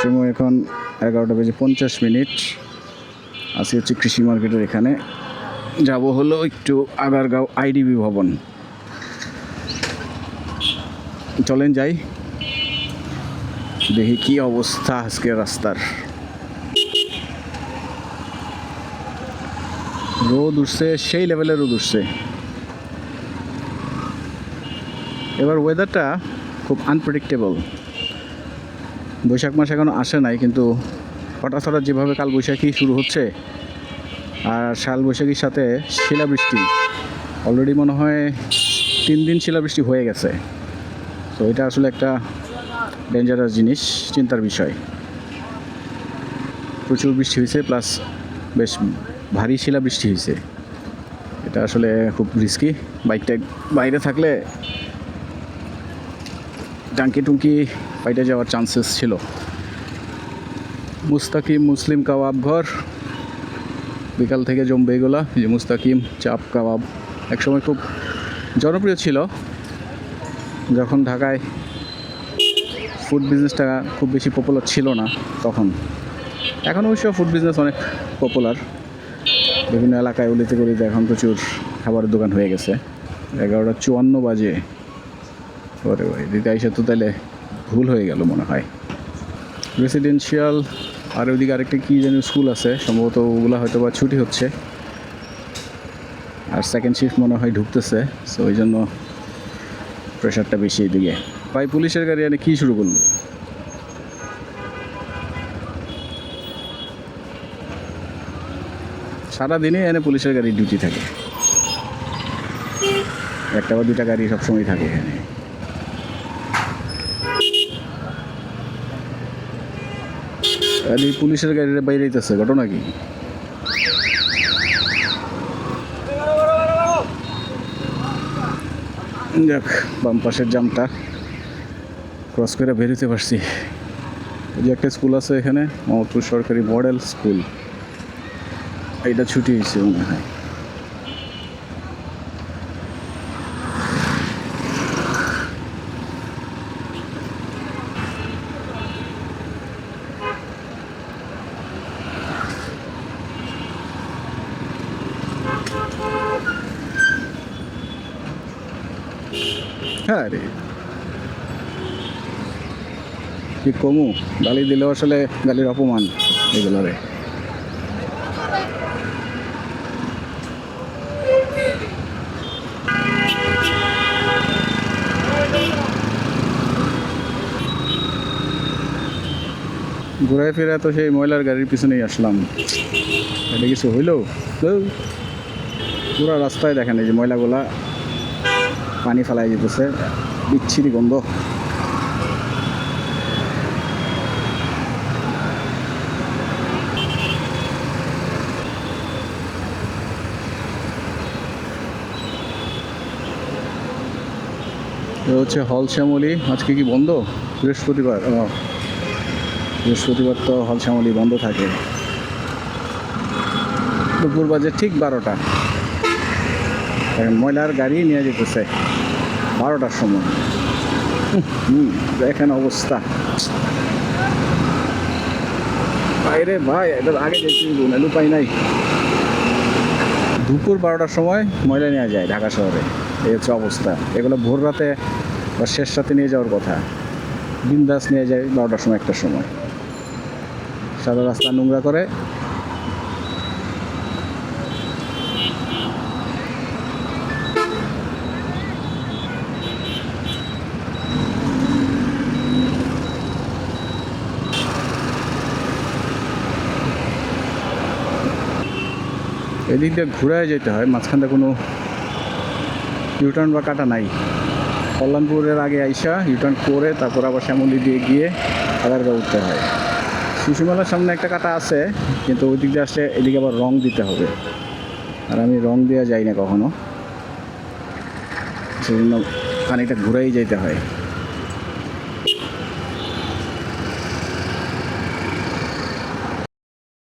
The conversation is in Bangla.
সময় এখন 11:50 আছি হচ্ছে কৃষি মার্কেটের এখানে। যাব হলো একটু আগারগাঁও আইডিবি ভবন। চলেন যাই, দেখি কি অবস্থা আজকে রাস্তার। রোদ উঠছে, সেই লেভেলের রোদ উঠছে। এবার ওয়েদারটা খুব আনপ্রেডিক্টেবল। বৈশাখ মাস এখনও আসে নাই, কিন্তু হঠাৎ হঠাৎ যেভাবে কাল বৈশাখী শুরু হচ্ছে আর শাল বৈশাখীর সাথে শিলাবৃষ্টি, অলরেডি মনে হয় 3 দিন শিলাবৃষ্টি হয়ে গেছে। তো এটা আসলে একটা ডেঞ্জারাস জিনিস, চিন্তার বিষয়। প্রচুর বৃষ্টি হয়েছে, প্লাস বেশ ভারী শিলাবৃষ্টি হয়েছে। এটা আসলে খুব রিস্কি। বাইকটা বাইরে থাকলে টাঙ্কি টুঙ্কি পাইটে যাওয়ার চান্সেস ছিল। মুস্তাকিম মুসলিম কাবাব ঘর, বিকাল থেকে জমবে এগুলা। যে মুস্তাকিম চাপ কাবাব একসময় খুব জনপ্রিয় ছিল, যখন ঢাকায় ফুড বিজনেসটা খুব বেশি পপুলার ছিল না তখন। এখন অবশ্য ফুড বিজনেস অনেক পপুলার বিভিন্ন এলাকায়, অলিতে গলিতে এখন প্রচুর খাবারের দোকান হয়ে গেছে। 11:54 বাজে। ওরে ভাই, দিতে আইসা তো তাহলে ভুল হয়ে গেল মনে হয়। রেসিডেন্সিয়াল আর ওইদিকে আরেকটা কী যেন স্কুল আছে, সম্ভবত ওগুলো হয়তো বা ছুটি হচ্ছে, আর সেকেন্ড শিফট মনে হয় ঢুকতেছে। সো ওই জন্য প্রেশারটা বেশি এদিকে। ভাই পুলিশের গাড়ি এনে কী শুরু করলো? সারাদিনে এনে পুলিশের গাড়ি ডিউটি থাকে, একটা বা দুটা গাড়ি সবসময় থাকে এখানে। আর এই পুলিশের গাড়িটা বাইরে যেতেছে, ঘটনা কি? যাক, বাম পাশের জামটা ক্রস করে বেরোতে পারছি। এই যে একটা স্কুল আছে এখানে, মোহাম্মদপুর সরকারি মডেল স্কুল, এইটা ছুটি হয়েছে মনে হয়। হ্যাঁ রে, কি কমু, গালি দিলেও আসলে গালির অপমান এগুলো রে। ঘুরায় ফিরে তো সেই ময়লার গাড়ির পিছনেই আসলাম। এটা কিছু হইল? পুরো রাস্তায় দেখেন এই যে ময়লাগুলা পানি ফেলাই যেতেছে, বিচ্ছিরি গন্ধ। হচ্ছে হল শ্যামলী। আজকে কি বন্ধ? বৃহস্পতিবার। বৃহস্পতিবার তো হল শ্যামলী বন্ধ থাকে। দুপুর বাজে ঠিক 12টা। ময়লার গাড়ি নিয়ে যেতেছে 12টার সময়। দেখেন অবস্থা বাইরে ভাই, এটা আগে যেতে উপায় নাই। দুপুর 12টার সময় ময়লা নিয়ে যায় ঢাকা শহরে, এই হচ্ছে অবস্থা। এগুলো ভোর রাতে বা শেষ রাতে নিয়ে যাওয়ার কথা, বিন্দাস নিয়ে যায় 12টার সময়, 1টার সময়। সারা রাস্তা নোংরা করে। এদিক দিয়ে ঘুরায় যেতে হয়, মাঝখানটা কোনো ইউটার্ন বা কাটা নাই। কল্যাণপুরের আগে আইসা ইউটার্ন করে তারপর আবার শ্যামলী দিয়ে গিয়ে আগারগাঁও উঠতে হয়। শিশুমেলার সামনে একটা কাটা আছে, কিন্তু ওই দিক দিয়ে আসলে এদিকে আবার রং দিতে হবে, আর আমি রং দেওয়া যাই না কখনো, সেজন্য খানিকটা ঘুরাই যেতে হয়।